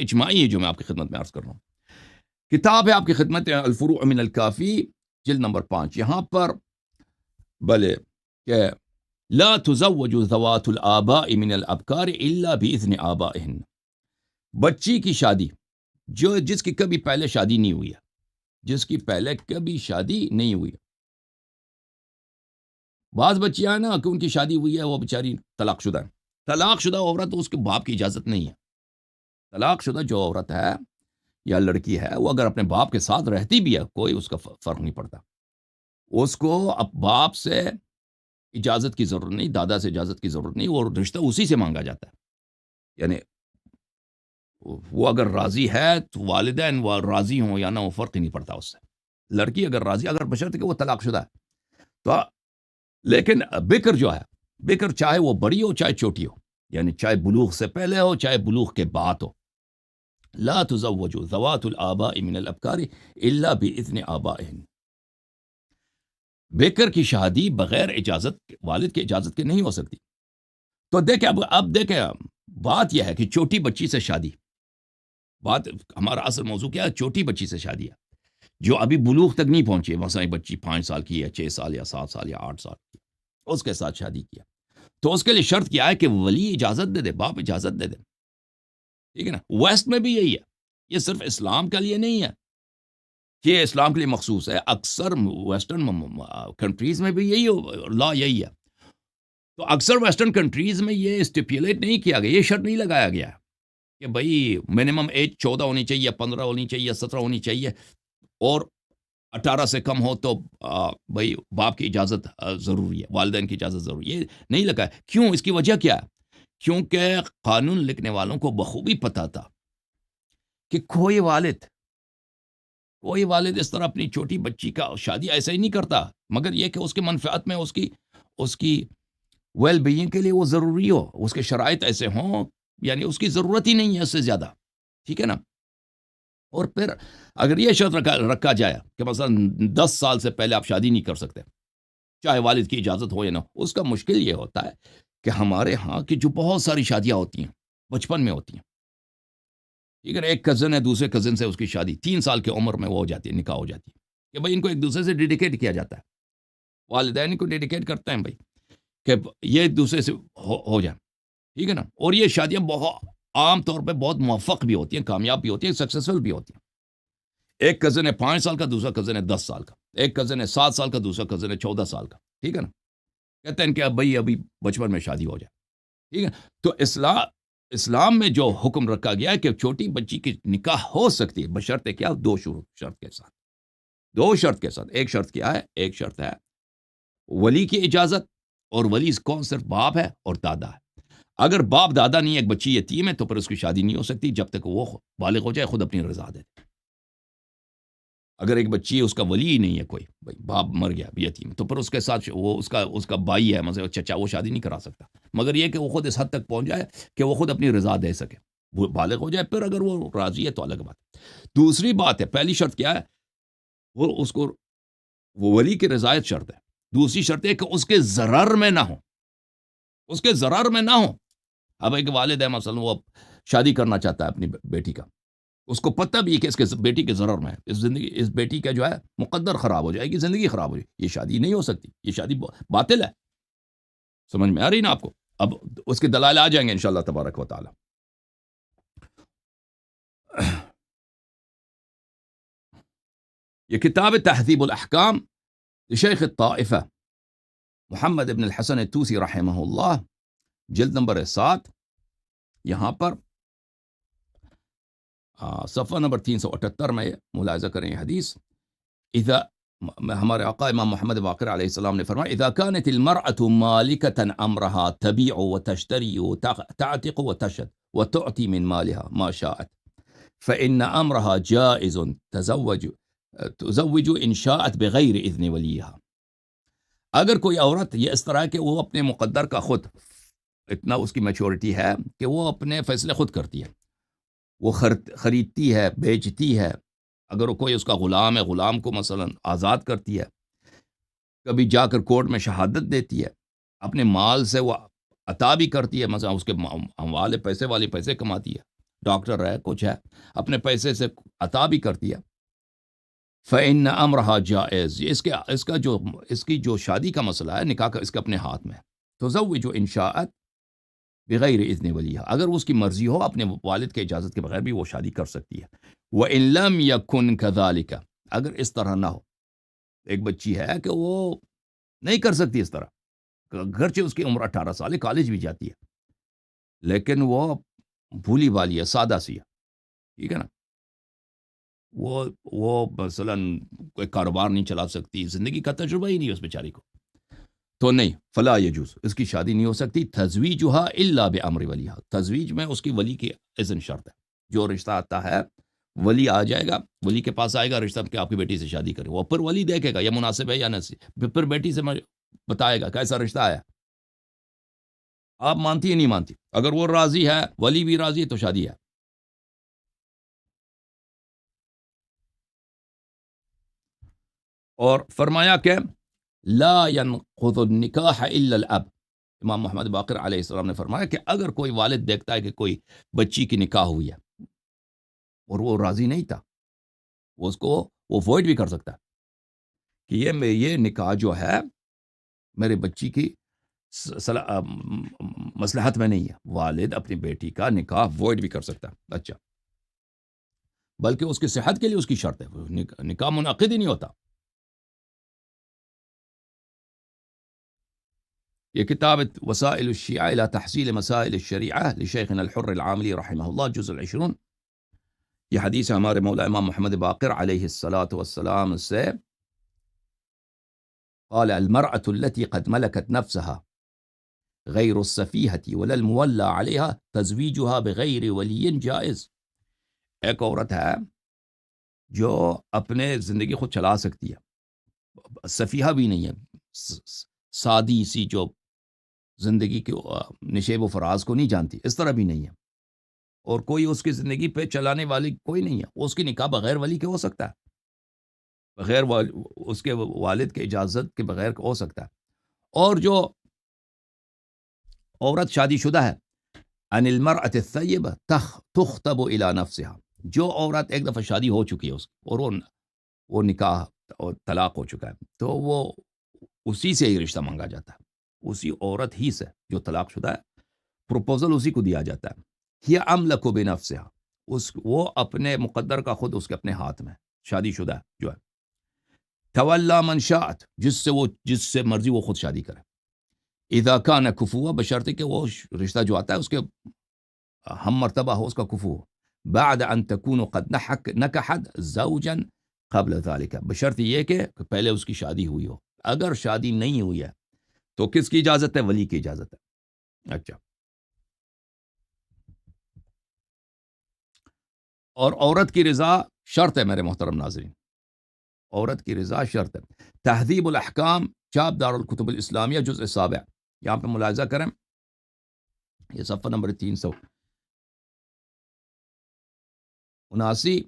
اجماعی ہے جو میں آپ کی خدمت میں عرض کر رہا ہوں. کتاب ہے آپ کی خدمت میں الفروع من الکافی جلد نمبر 5. یہاں پر بلے کہ لا تزوج ذوات الآباء من الابکار الا باذن آبائہن. بچی کی شادی جس کی کبھی پہلے شادی نہیں ہوئی ہے، جس کی پہلے کبھی شادی نہیں ہوئی. بعض بچیاں نا کہ ان کی شادی ہوئی ہے، وہ بیچاری طلاق شدہ ہے. طلاق شدہ عورت اس کے باپ کی اجازت نہیں ہے. طلاق شدہ جو عورت ہے یا لڑکی ہے، وہ اگر اپنے باپ کے ساتھ رہتی بھی ہے کوئی اس کا فرق نہیں پڑتا. اس کو اب باپ سے اجازت کی ضرورت نہیں، دادا سے اجازت کی ضرورت نہیں، اور رشتہ اسی سے مانگا جاتا ہے. یعنی وہ اگر راضی ہے تو والدین وہ راضی ہوں یا نہ، وہ فرق ہی نہیں پڑتا اس سے. لڑکی اگر راضی، اگر بشرط کہ وہ طلاق شدہ ہے تو. لیکن بکر جو ہے، بکر چاہے وہ بڑی ہو چاہے چھوٹی ہو، یعنی چاہے بلوغ سے پہلے ہو چاہے بلوغ کے بعد ہو، لا تزوج ذوات الآباء من الابکار الا باذن آبائہن. بکر کی شادی بغیر اجازت، والد کی اجازت کے نہیں ہو سکتی. تو دیکھیں اب دیکھیں بات یہ ہے کہ چھوٹی بچی سے شادی، بات ہمارا اصل موضوع کیا ہے؟ چھوٹی بچی سے شادی ہے جو ابھی بلوغ تک نہیں پہنچی. مثلا ایک بچی 5 سال کی ہے، 6 سال یا 7 سال یا 8 سال کی، اس کے ساتھ شادی کیا تو اس کے لیے شرط کیا ہے کہ ولی اجازت دے دے، باپ اجازت دے دے. ٹھیک ہے نا؟ ویسٹ میں بھی یہی ہے، یہ صرف اسلام کے لیے نہیں ہے کہ یہ اسلام کے لیے مخصوص ہے، اکثر ویسٹرن کنٹریز میں بھی یہی لا یہی ہے. تو اکثر ویسٹرن کنٹریز میں یہ اسٹیپولیٹ نہیں کیا گیا، یہ شرط نہیں لگایا گیا کہ بھائی منیمم ایج 14 ہونی چاہیے، 15 ہونی چاہیے، 17 ہونی چاہیے، اور 18 سے کم ہو تو بھائی باپ کی اجازت ضروری ہے، والدین کی اجازت ضروری ہے. یہ نہیں لگا. کیوں؟ اس کی وجہ کیا ہے؟ کیونکہ قانون لکھنے والوں کو بخوبی پتہ تھا کہ کوئی والد اس طرح اپنی چھوٹی بچی کا شادی ایسا ہی نہیں کرتا، مگر یہ کہ اس کے منفعت میں، اس کی ویل بینگ کے لیے وہ ضروری ہو، اس کے شرائط ایسے ہوں، یعنی اس کی ضرورت ہی نہیں ہے اس سے زیادہ. ٹھیک ہے نا؟ اور پھر اگر یہ شرط رکھا جائے کہ مثلا 10 سال سے پہلے آپ شادی نہیں کر سکتے چاہے والد کی اجازت ہو یا نہ، اس کا مشکل یہ ہوتا ہے کہ ہمارے ہاں کی جو بہت ساری شادیاں ہوتی ہیں بچپن میں ہوتی ہیں. ٹھیک ہے نا؟ ایک کزن ہے، دوسرے کزن سے اس کی شادی 3 سال کی عمر میں وہ ہو جاتی ہے، نکاح ہو جاتی ہے کہ بھائی ان کو ایک دوسرے سے ڈیڈیکیٹ کیا جاتا ہے. والدین کو ڈیڈیکیٹ کرتے ہیں بھائی کہ یہ ایک دوسرے سے ہو جائے. ٹھیک ہے نا؟ اور یہ شادیاں بہت عام طور پہ بہت موفق بھی ہوتی ہیں، کامیاب بھی ہوتی ہیں، سکسیسفل بھی ہوتی ہیں. ایک کزن ہے 5 سال کا، دوسرا کزن ہے 10 سال کا، ایک کزن ہے 7 سال کا، دوسرا کزن ہے 14 سال کا. ٹھیک ہے نا؟ کہتے ہیں کہ بھائی ابھی بچپن میں شادی ہو جائے. ٹھیک ہے؟ تو اسلام میں جو حکم رکھا گیا ہے کہ چھوٹی بچی کی نکاح ہو سکتی ہے بشرط کیا؟ 2 شرط کے ساتھ. 2 شرط کے ساتھ. ایک شرط کیا ہے؟ ایک شرط ہے ولی کی اجازت، اور ولی کون؟ صرف باپ ہے اور دادا ہے. اگر باپ دادا نہیں، ایک بچی یتیم ہے، تو پھر اس کی شادی نہیں ہو سکتی جب تک وہ بالغ ہو جائے، خود اپنی رضا دے. اگر ایک بچی ہے، اس کا ولی ہی نہیں ہے کوئی، بھائی باپ مر گیا یتیم، تو پھر اس کے ساتھ وہ اس کا بھائی ہے، مثلا چچا، وہ شادی نہیں کرا سکتا، مگر یہ کہ وہ خود اس حد تک پہنچ جائے کہ وہ خود اپنی رضا دے سکے، وہ بالغ ہو جائے. پھر اگر وہ راضی ہے تو الگ بات. دوسری بات ہے، پہلی شرط کیا ہے؟ وہ ولی کی رضایت شرط ہے. دوسری شرط ہے کہ اس کے ضرر میں نہ ہو، اس کے ضرر میں نہ ہو. اب ایک والد ہے مثلا، وہ شادی کرنا چاہتا ہے اپنی بیٹی کا، اس کو پتہ بھی ہے کہ اس کے بیٹی کے ضرر میں ہے، اس بیٹی کا جو ہے مقدر خراب ہو جائے گی، زندگی خراب ہو جائے گی، یہ شادی نہیں ہو سکتی، یہ شادی باطل ہے. سمجھ میں آ رہی نا آپ کو؟ اب اس کے دلائل آ جائیں گے انشاءاللہ تبارک و تعالی. یہ کتاب تہذیب الاحکام شیخ الطائفہ محمد ابن الحسن الطوسی رحمہ اللہ، جلد نمبر 7، یہاں پر صفحہ نمبر 378 میں ملاحظہ کریں یہ حدیث. ہمارے آقا امام محمد باقر علیہ السلام نے فرمایا: اذا كانت المرأة مالكة امرها تبيع وتشتري وتعتق وتشهد وتعطي من مالها ما شاءت فإن امرها جائز تزوج ان شاءت بغیر اذن ولیها. اگر کوئی عورت یہ اس طرح کہ وہ اپنے مقدر کا خود اتنا اس کی میچورٹی ہے کہ وہ اپنے فیصلے خود کرتی ہے، وہ خریدتی ہے، بیچتی ہے. اگر وہ کوئی اس کا غلام ہے، غلام کو مثلا آزاد کرتی ہے، کبھی جا کر کورٹ میں شہادت دیتی ہے، اپنے مال سے وہ عطا بھی کرتی ہے، مثلا اس کے اموال پیسے والی پیسے کماتی ہے، ڈاکٹر ہے کچھ ہے اپنے پیسے سے عطا بھی کرتی ہے، فإن امرها جائز، اس کی جو شادی کا مسئلہ ہے نکاح کا اس کے اپنے ہاتھ میں ہے، تزوج ان شاءت بغیر اذن ولیہ، اگر اس کی مرضی ہو اپنے والد کے اجازت کے بغیر بھی وہ شادی کر سکتی ہے، وإن لم يكن كذلك، اگر اس طرح نہ ہو، ایک بچی ہے کہ وہ نہیں کر سکتی اس طرح، گرچہ اس کی عمر 18 سال ہے، کالج بھی جاتی ہے، لیکن وہ بھولی والی ہے، سادہ سی ہے، ٹھیک ہے نا، وہ مثلا کوئی کاروبار نہیں چلا سکتی، زندگی کا تجربہ ہی نہیں اس بیچاری کو، تو نہیں، فلا یجوز، اس کی شادی نہیں ہو سکتی، تزویجها الا بامر ولیہ، تزویج میں اس کی ولی کی اذن شرط ہے، جو رشتہ آتا ہے ولی آ جائے گا، ولی کے پاس آئے گا رشتہ کہ آپ کی بیٹی سے شادی کریں، وہ پھر ولی دیکھے گا یہ مناسب ہے یا نہیں، پھر بیٹی سے بتائے گا کیسا رشتہ آیا، آپ مانتی ہے نہیں مانتی، اگر وہ راضی ہے ولی بھی راضی ہے تو شادی ہے۔ اور فرمایا کہ لا ينقض النکاح الا الاب، امام محمد باقر علیہ السلام نے فرمایا کہ اگر کوئی والد دیکھتا ہے کہ کوئی بچی کی نکاح ہوئی ہے اور وہ راضی نہیں تھا، وہ اس کو وہ وائڈ بھی کر سکتا ہے کہ یہ نکاح جو ہے میرے بچی کی مصلحت میں نہیں ہے، والد اپنی بیٹی کا نکاح وائڈ بھی کر سکتا ہے، اچھا، بلکہ اس کی صحت کے لیے اس کی شرط ہے، نکاح منعقد ہی نہیں ہوتا۔ یہ کتاب وسائل الشیعہ الى تحصیل مسائل الشریعہ لشیخنا الحر العاملی رحمہ اللہ، جزء 20، یہ حدیث ہے ہمارے مولا امام محمد باقر علیہ الصلاۃ والسلام سے، قال المرأة التي قد ملكت نفسها غیر السفیحة ولا المولى عليها تزویجها بغیر ولی جائز، ایک عورت ہے جو اپنے زندگی خود چلا سکتی ہے، سفیحہ بھی نہیں ہے، سادی سی جو زندگی کے نشیب و فراز کو نہیں جانتی، اس طرح بھی نہیں ہے، اور کوئی اس کی زندگی پہ چلانے والی کوئی نہیں ہے، اس کی نکاح بغیر ولی کے ہو سکتا ہے، بغیر اس کے والد کے اجازت کے بغیر ہو سکتا ہے۔ اور جو عورت شادی شدہ ہے، ان المرأة الثیبہ تخطب الى نفسها، جو عورت ایک دفعہ شادی ہو چکی ہے اس کی اور وہ نکاح اور طلاق ہو چکا ہے، تو وہ اسی سے ہی رشتہ مانگا جاتا ہے، اسی عورت ہی سے جو طلاق شدہ ہے، پروپوزل اسی کو دیا جاتا ہے، ہی املک بنفسها، وہ اپنے مقدر کا خود اس کے اپنے ہاتھ میں، شادی شدہ جو ہے، تولا من شاءت، جس سے مرضی وہ خود شادی کرے، اذا کان کفوا، بشرط کہ وہ رشتہ جو آتا ہے اس کے ہم مرتبہ ہو، اس کا کفو ہو، بعد ان تکون قد نکحت زوجا قبل ذلك، بشرط یہ کہ پہلے اس کی شادی ہوئی ہو، اگر شادی نہیں ہوئی ہے تو کس کی اجازت ہے؟ ولی کی اجازت ہے، اچھا، اور عورت کی رضا شرط ہے میرے محترم ناظرین، عورت کی رضا شرط ہے، تہذیب الاحکام، چاپ دار الکتب الاسلامیہ، جزء 7، یہاں پہ ملاحظہ کریں، یہ صفحہ نمبر 379،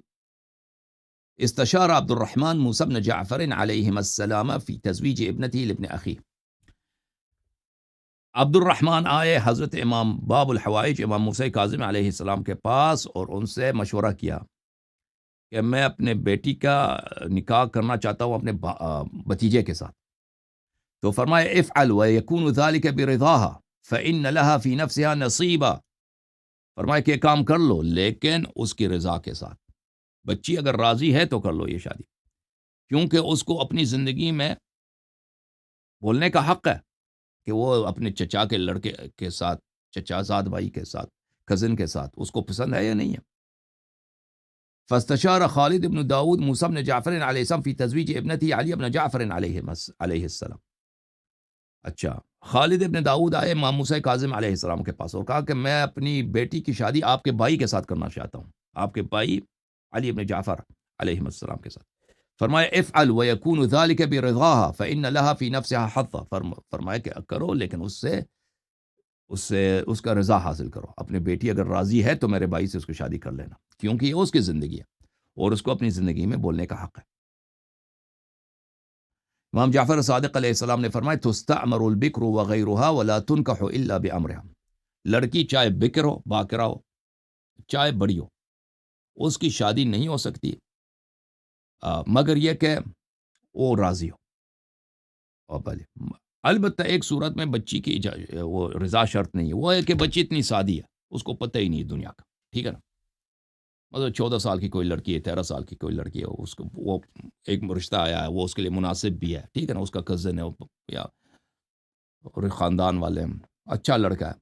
استشار عبد الرحمن موسى بن جعفر علیہم السلام فی تزویج ابنته لابن اخیہ، عبد الرحمن آئے حضرت امام باب الحوائج امام موسیٰ کاظم علیہ السلام کے پاس اور ان سے مشورہ کیا کہ میں اپنے بیٹی کا نکاح کرنا چاہتا ہوں اپنے بھتیجے کے ساتھ، تو فرمایا افعل ویکون ذلک برضاها فإن لها فی نفسها نصیبا، فرمایا کہ کام کر لو لیکن اس کی رضا کے ساتھ، بچی اگر راضی ہے تو کر لو یہ شادی، کیونکہ اس کو اپنی زندگی میں بولنے کا حق ہے کہ وہ اپنے چچا کے لڑکے کے ساتھ، چچا زاد بھائی کے ساتھ، کزن کے ساتھ، اس کو پسند ہے یا نہیں ہے۔ فاستشار خالد بن داود موسیٰ بن جعفر علیہ السلام فی تزویج ابنتی علی بن جعفر علیہ السلام، اچھا، خالد ابن داود آئے امام موسیٰ کاظم علیہ السلام کے پاس اور کہا کہ میں اپنی بیٹی کی شادی آپ کے بھائی کے ساتھ کرنا چاہتا ہوں، آپ کے بھائی علی ابن جعفر علیہ السلام کے ساتھ، فرمایا افعل ویکون ذلک برضاها فإن لها فی نفسها حظا، فرمایا کہ کرو لیکن اس سے اس کا رضا حاصل کرو، اپنی بیٹی اگر راضی ہے تو میرے بھائی سے اس کو شادی کر لینا، کیونکہ یہ اس کی زندگی ہے اور اس کو اپنی زندگی میں بولنے کا حق ہے۔ امام جعفر صادق علیہ السلام نے فرمایا تستعمر البکر وغیرها ولا تنکح الا بامرها، لڑکی چاہے بکر ہو باکرہ ہو چاہے بڑی ہو، اس کی شادی نہیں ہو سکتی مگر یہ کہ وہ راضی ہو. اور بھلے البتہ ایک صورت میں بچی کی وہ رضا شرط نہیں ہے، وہ ہے کہ بچی اتنی سادی ہے، اس کو پتہ ہی نہیں ہے دنیا کا، ٹھیک ہے نا. مطلب 14 سال کی کوئی لڑکی ہے، 13 سال کی کوئی لڑکی ہے، اس کو وہ ایک رشتہ آیا ہے، وہ اس کے لیے مناسب بھی ہے، ٹھیک ہے نا، اس کا کزن ہے یا اور خاندان والے ہیں، اچھا لڑکا ہے.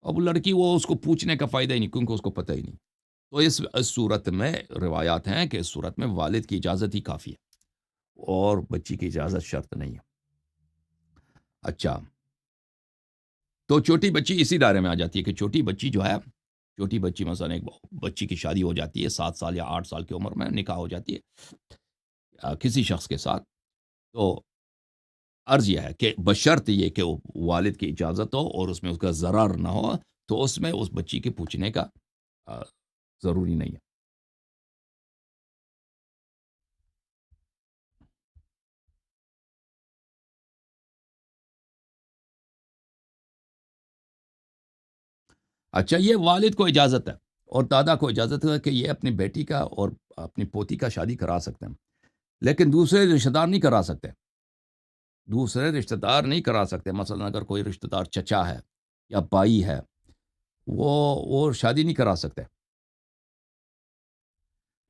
اب لڑکی وہ اس کو پوچھنے کا فائدہ ہی نہیں، کیونکہ اس کو پتہ ہی نہیں. تو اس صورت میں روایات ہیں کہ اس صورت میں والد کی اجازت ہی کافی ہے اور بچی کی اجازت شرط نہیں ہے. اچھا، تو چھوٹی بچی اسی دائرے میں آ جاتی ہے کہ چھوٹی بچی جو ہے، چھوٹی بچی مثلا ایک بچی کی شادی ہو جاتی ہے 7 سال یا 8 سال کی عمر میں نکاح ہو جاتی ہے کسی شخص کے ساتھ. تو عرض یہ ہے کہ بشرط یہ کہ وہ والد کی اجازت ہو اور اس میں اس کا ضرر نہ ہو، تو اس میں اس بچی کے پوچھنے کا آ، ضروری نہیں ہے. اچھا، یہ والد کو اجازت ہے اور دادا کو اجازت ہے کہ یہ اپنی بیٹی کا اور اپنی پوتی کا شادی کرا سکتے ہیں، لیکن دوسرے رشتہ دار نہیں کرا سکتے. دوسرے رشتہ دار نہیں کرا سکتے. مثلا اگر کوئی رشتہ دار چچا ہے یا بائی ہے، وہ شادی نہیں کرا سکتے.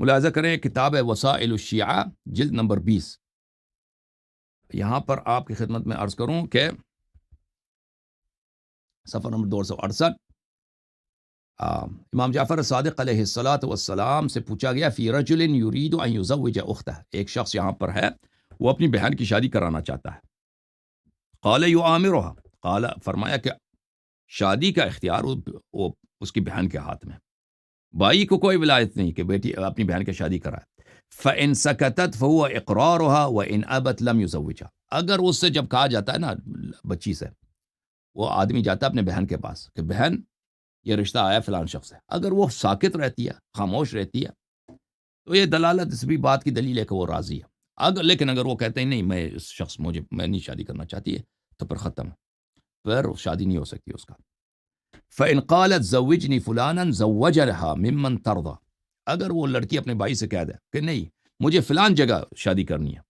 ملاحظہ کریں، کتاب ہے وسائل الشیعہ، جلد نمبر 20. یہاں پر آپ کی خدمت میں عرض کروں کہ صفحہ نمبر 268، امام جعفر صادق علیہ الصلاۃ والسلام سے پوچھا گیا فی رجل یرید ان یزوج اختہ، ایک شخص یہاں پر ہے وہ اپنی بہن کی شادی کرانا چاہتا ہے. قال یعامرها، قال فرمایا کہ شادی کا اختیار وہ اس کی بہن کے ہاتھ میں، بھائی کو کوئی ولایت نہیں کہ بیٹی اپنی بہن کی شادی کرائے. فَإِن سَكَتَتْ فَهُوَ إِقْرَارُهَا وَإِنْ أَبَتْ لَمْ يُزَوِّجْهَا. اگر اس سے جب کہا جاتا ہے نا بچی سے، وہ آدمی جاتا ہے اپنے بہن کے پاس کہ بہن یہ رشتہ آیا فلان شخص ہے، اگر وہ ساکت رہتی ہے، خاموش رہتی ہے، تو یہ دلالت اس بھی بات کی دلیل ہے کہ وہ راضی ہے. لیکن اگر وہ کہتے ہیں نہیں میں اس شخص میں نہیں شادی کرنا چاہتی ہے، تو پھر ختم ہے، پھر شادی نہیں ہو سکتی اس کا. فَإِنْ قَالَتْ زَوِّجْنِي فُلَانًا زَوَّجَهَا مِمَّنْ تَرْضَى، اگر وہ لڑکی اپنے بھائی سے کہہ دے کہ نہیں مجھے فلان جگہ شادی کرنی ہے،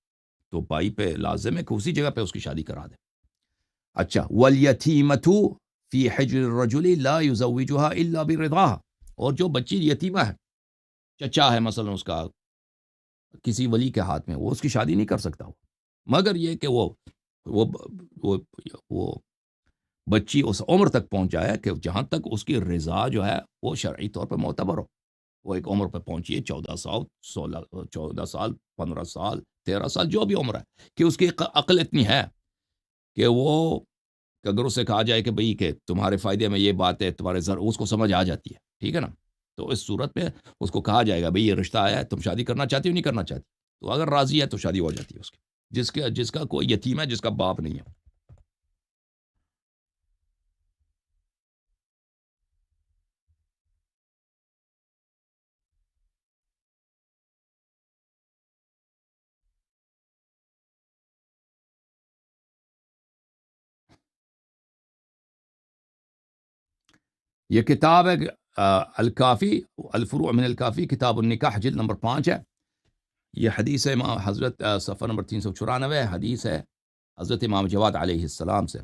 تو بھائی پہ لازم ہے کہ اسی جگہ پہ اس کی شادی کرا دے. اچھا، وَالْيَتِيمَةُ فِي حِجْرِ الرَّجُلِ لَا يُزَوِّجُهَا إِلَّا بِرِضَاهَا، اور جو بچی یتیمہ ہے، چچا ہے مثلا اس کا کسی ولی کے ہاتھ میں، وہ اس کی شادی نہیں کر سکتا مگر یہ کہ وہ وہ وہ بچی اس عمر تک پہنچ جائے کہ جہاں تک اس کی رضا جو ہے وہ شرعی طور پہ معتبر ہو. وہ ایک عمر پہ پہنچی ہے 14 سال، 14 سال، 15 سال، 13 سال، جو بھی عمر ہے، کہ اس کی عقل اتنی ہے کہ وہ کہ اگر اسے کہا جائے کہ بھئی کہ تمہارے فائدے میں یہ بات ہے، تمہارے اس کو سمجھ آ جاتی ہے، ٹھیک ہے نا. تو اس صورت میں اس کو کہا جائے گا بھئی یہ رشتہ آیا ہے، تم شادی کرنا چاہتی ہو نہیں کرنا چاہتی، تو اگر راضی ہے تو شادی ہو جاتی ہے اس کی، جس کا کوئی یتیم ہے، جس کا باپ نہیں ہے. یہ کتاب ہے الکافی، الفروع من الکافی، کتاب النکاح، جلد نمبر 5 ہے. یہ حدیث ہے امام حضرت صفحہ نمبر 394، حدیث ہے حضرت امام جواد علیہ السلام سے.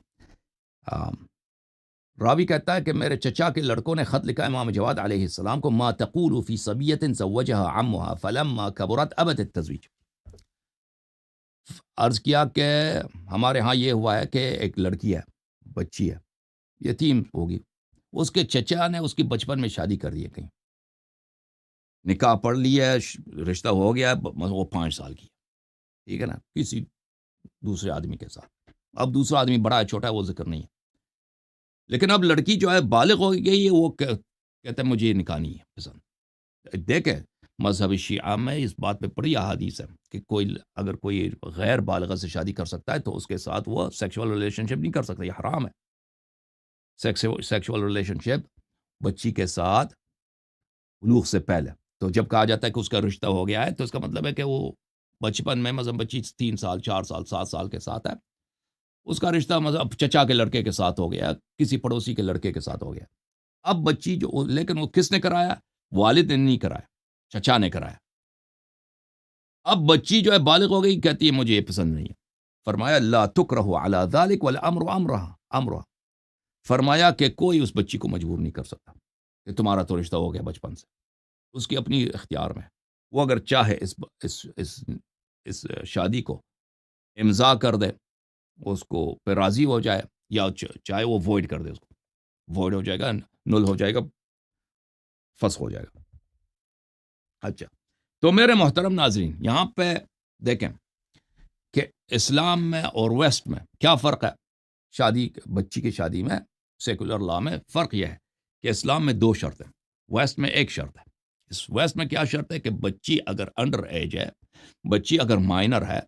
راوی کہتا ہے کہ میرے چچا کے لڑکوں نے خط لکھا امام جواد علیہ السلام کو، ما تقول فی صبیۃ زوجها عمها فلما کبرت ابت التزویج. عرض کیا کہ ہمارے ہاں یہ ہوا ہے کہ ایک لڑکی ہے، بچی ہے، یتیم ہوگی، اس کے چچا نے اس کی بچپن میں شادی کر دی ہے، کہیں نکاح پڑھ لیا ہے، رشتہ ہو گیا ہے، وہ 5 سال کی، ٹھیک ہے نا، کسی دوسرے آدمی کے ساتھ. اب دوسرا آدمی بڑا ہے چھوٹا ہے وہ ذکر نہیں ہے، لیکن اب لڑکی جو ہے بالغ ہو گئی ہے، وہ کہتے ہیں مجھے یہ نکاح نہیں ہے پسند. دیکھیں مذہب شیعہ میں اس بات پہ بڑی احادیث ہے کہ اگر کوئی غیر بالغ سے شادی کر سکتا ہے تو اس کے ساتھ وہ سیکشول ریلیشن شپ نہیں کر سکتا، یہ حرام ہے. سیکشول ریلیشن شپ بچی کے ساتھ بلوغ سے پہلے. تو جب کہا جاتا ہے کہ اس کا رشتہ ہو گیا ہے تو اس کا مطلب ہے کہ وہ بچپن میں مثلا بچی 3 سال، 4 سال، 7 سال کے ساتھ ہے، اس کا رشتہ مطلب چچا کے لڑکے کے ساتھ ہو گیا، کسی پڑوسی کے لڑکے کے ساتھ ہو گیا. اب بچی جو، لیکن وہ کس نے کرایا؟ والد نے نہیں کرایا، چچا نے کرایا. اب بچی جو ہے بالغ ہو گئی، کہتی ہے مجھے یہ پسند نہیں ہے. فرمایا لا تکرہ علی ذلک والامر امرہ. فرمایا کہ کوئی اس بچی کو مجبور نہیں کر سکتا کہ تمہارا تو رشتہ ہو گیا بچپن سے. اس کی اپنی اختیار میں. وہ اگر چاہے اس شادی کو امضا کر دے، اس کو پہ راضی ہو جائے، یا چاہے وہ وائڈ کر دے، اس کو وائڈ ہو جائے گا، نل ہو جائے گا، فسخ ہو جائے گا. اچھا، تو میرے محترم ناظرین، یہاں پہ دیکھیں کہ اسلام میں اور ویسٹ میں کیا فرق ہے. شادی، بچی کی شادی میں سیکولر لا میں فرق یہ ہے کہ اسلام میں 2 شرط ہیں، ویسٹ میں 1 شرط ہے. اس ویسٹ میں کیا شرط ہے کہ بچی اگر انڈر ایج ہے، بچی اگر مائنر ہے،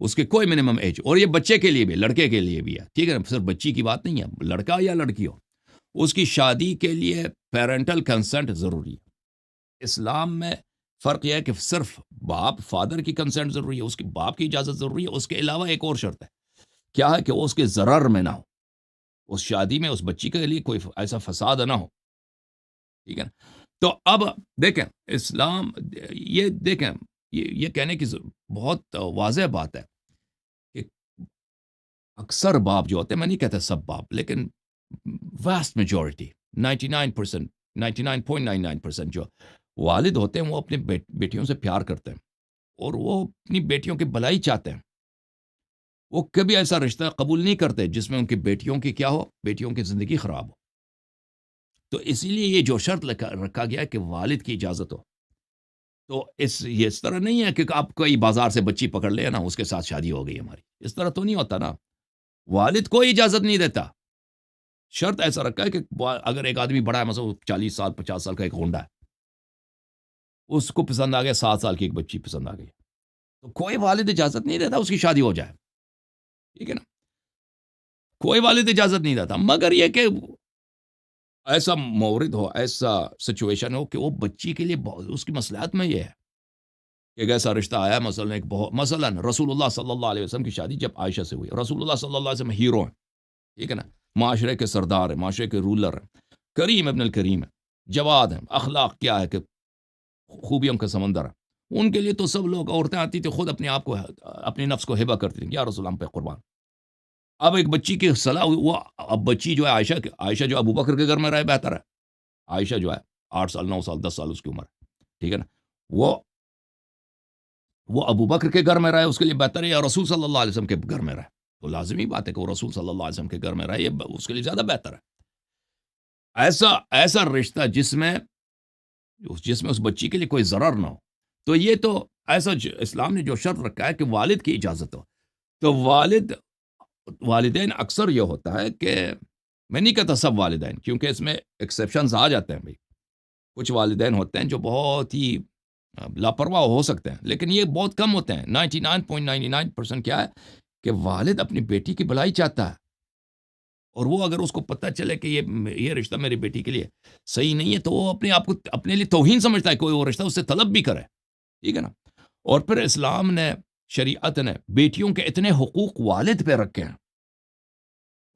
اس کے کوئی منیمم ایج، اور یہ بچے کے لیے بھی، لڑکے کے لیے بھی ہے، ٹھیک ہے، صرف بچی کی بات نہیں ہے، لڑکا یا لڑکی ہو، اس کی شادی کے لیے پیرنٹل کنسنٹ ضروری ہے. اسلام میں فرق یہ ہے کہ صرف باپ، فادر کی کنسنٹ ضروری ہے، اس کے باپ کی اجازت ضروری ہے. اس کے علاوہ ایک اور شرط ہے، کیا ہے کہ وہ اس کے ضرر میں نہ ہو، اس شادی میں اس بچی کے لیے کوئی ایسا فساد نہ ہو. ٹھیک ہے نا. تو اب دیکھیں اسلام، یہ دیکھیں، یہ کہنے کی بہت واضح بات ہے کہ اکثر باپ جو ہوتے ہیں، میں نہیں کہتا سب باپ، لیکن واسٹ میجورٹی 99%، 99.99% جو والد ہوتے ہیں وہ اپنے بیٹیوں سے پیار کرتے ہیں، اور وہ اپنی بیٹیوں کی بھلائی چاہتے ہیں. وہ کبھی ایسا رشتہ قبول نہیں کرتے جس میں ان کی بیٹیوں کی کیا ہو، بیٹیوں کی زندگی خراب ہو. تو اسی لیے یہ جو شرط رکھا گیا ہے کہ والد کی اجازت ہو. تو یہ اس طرح نہیں ہے کہ آپ کوئی بازار سے بچی پکڑ لے نا، اس کے ساتھ شادی ہو گئی ہماری، اس طرح تو نہیں ہوتا نا. والد کوئی اجازت نہیں دیتا. شرط ایسا رکھا ہے کہ اگر ایک آدمی بڑا ہے، مثلا 40 سال 50 سال کا ایک ہونڈا ہے، اس کو پسند آ گیا، 7 سال کی ایک بچی پسند آ گئی، تو کوئی والد اجازت نہیں دیتا اس کی شادی ہو جائے. ٹھیک ہے نا، کوئی والد اجازت نہیں دیتا، مگر یہ کہ ایسا مورد ہو، ایسا سچویشن ہو کہ وہ بچی کے لیے اس کی مصلحت میں یہ ہے کہ ایک ایسا رشتہ آیا، مثلا رسول اللہ صلی اللہ علیہ وسلم کی شادی جب عائشہ سے ہوئی. رسول اللہ صلی اللہ علیہ وسلم ہیرو ہیں، ٹھیک ہے نا، معاشرے کے سردار ہیں، معاشرے کے رولر ہیں، کریم ابن الکریم ہیں، جواد ہیں، اخلاق کیا ہے کہ خوبیوں کا سمندر ہے. ان کے لیے تو سب لوگ، عورتیں آتی تھی خود اپنے آپ کو، اپنی نفس کو ہبہ کرتی تھیں، یا رسول اللہ پہ قربان. اب ایک بچی کی صلاح، وہ اب بچی جو ہے عائشہ جو ابو بکر کے گھر میں رہے بہتر ہے. عائشہ جو ہے 8 سال 9 سال 10 سال اس کی عمر ہے، ٹھیک ہے نا، وہ ابو بکر کے گھر میں رہے، اس کے لیے بہتر ہے، یا رسول صلی اللہ علیہ وسلم کے گھر میں رہے. تو لازمی بات ہے کہ وہ رسول صلی اللہ علیہ وسلم کے گھر میں رہے، یہ اس کے لیے زیادہ بہتر ہے. ایسا رشتہ جس میں اس بچی کے لیے کوئی ضرر نہ ہو. تو یہ تو ایسا اسلام نے جو شرط رکھا ہے کہ والد کی اجازت ہو. تو والدین اکثر یہ ہوتا ہے کہ، میں نہیں کہتا سب والدین، کیونکہ اس میں ایکسیپشنز آ جاتے ہیں بھائی. کچھ والدین ہوتے ہیں جو بہت ہی لاپرواہ ہو سکتے ہیں، لیکن یہ بہت کم ہوتے ہیں. 99.99% کیا ہے کہ والد اپنی بیٹی کی بھلائی چاہتا ہے، اور وہ اگر اس کو پتہ چلے کہ یہ رشتہ میری بیٹی کے لیے صحیح نہیں ہے، تو وہ اپنے آپ کو اپنے لیے توہین سمجھتا ہے، کوئی وہ رشتہ اس سے طلب بھی کرے. ٹھیک ہے نا. اور پھر اسلام نے، شریعت نے بیٹیوں کے اتنے حقوق والد پہ رکھے ہیں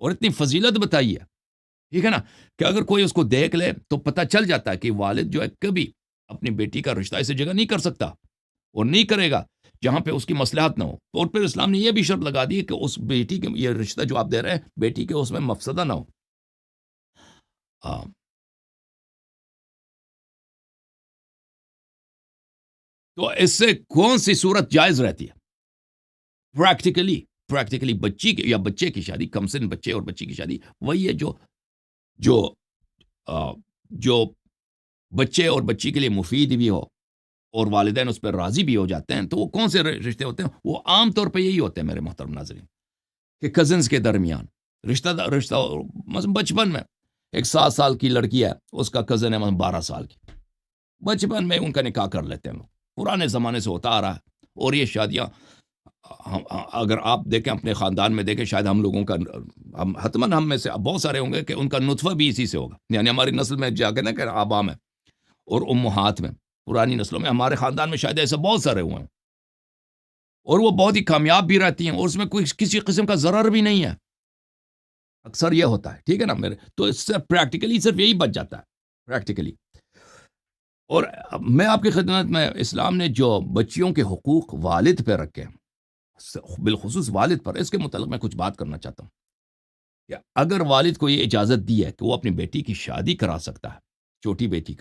اور اتنی فضیلت بتائی ہے، ٹھیک ہے نا، کہ اگر کوئی اس کو دیکھ لے تو پتہ چل جاتا ہے کہ والد جو ہے کبھی اپنی بیٹی کا رشتہ ایسی جگہ نہیں کر سکتا، اور نہیں کرے گا جہاں پہ اس کی مصلحت نہ ہو. اور پھر اسلام نے یہ بھی شرط لگا دی کہ اس بیٹی کے، یہ رشتہ جو آپ دے رہے ہیں بیٹی کے، اس میں مفسدہ نہ ہو. تو اس سے کون سی صورت جائز رہتی ہے؟ پریکٹیکلی بچی کی یا بچے کی شادی، کم سن بچے اور بچی کی شادی وہی ہے جو بچے اور بچی کے لیے مفید بھی ہو اور والدین اس پر راضی بھی ہو جاتے ہیں. تو وہ کون سے رشتے ہوتے ہیں؟ وہ عام طور پہ یہی ہوتے ہیں میرے محترم ناظرین، کہ کزنز کے درمیان رشتہ مثلا بچپن میں ایک 7 سال کی لڑکی ہے، اس کا کزن ہے 12 سال کی، بچپن میں ان کا نکاح کر لیتے ہیں لوگ. پرانے زمانے سے ہوتا آ رہا ہے. اور یہ شادیاں اگر آپ دیکھیں اپنے خاندان میں دیکھیں، شاید ہم لوگوں کا، حتماً ہم میں سے بہت سارے ہوں گے کہ ان کا نطفہ بھی اسی سے ہوگا. یعنی ہماری نسل میں جا کے نا کہ آبا میں اور امہات میں، پرانی نسلوں میں، ہمارے خاندان میں شاید ایسے بہت سارے ہوئے ہیں، اور وہ بہت ہی کامیاب بھی رہتی ہیں، اور اس میں کوئی کسی قسم کا ضرر بھی نہیں ہے. اکثر یہ ہوتا ہے، ٹھیک ہے نا میرے، تو اس سے پریکٹیکلی صرف یہی بچ جاتا ہے پریکٹیکلی. اور میں آپ کی خدمت میں، اسلام نے جو بچیوں کے حقوق والد پہ رکھے ہیں، بالخصوص والد پر، اس کے متعلق میں کچھ بات کرنا چاہتا ہوں کہ اگر والد کو یہ اجازت دی ہے کہ وہ اپنی بیٹی کی شادی کرا سکتا ہے، چھوٹی بیٹی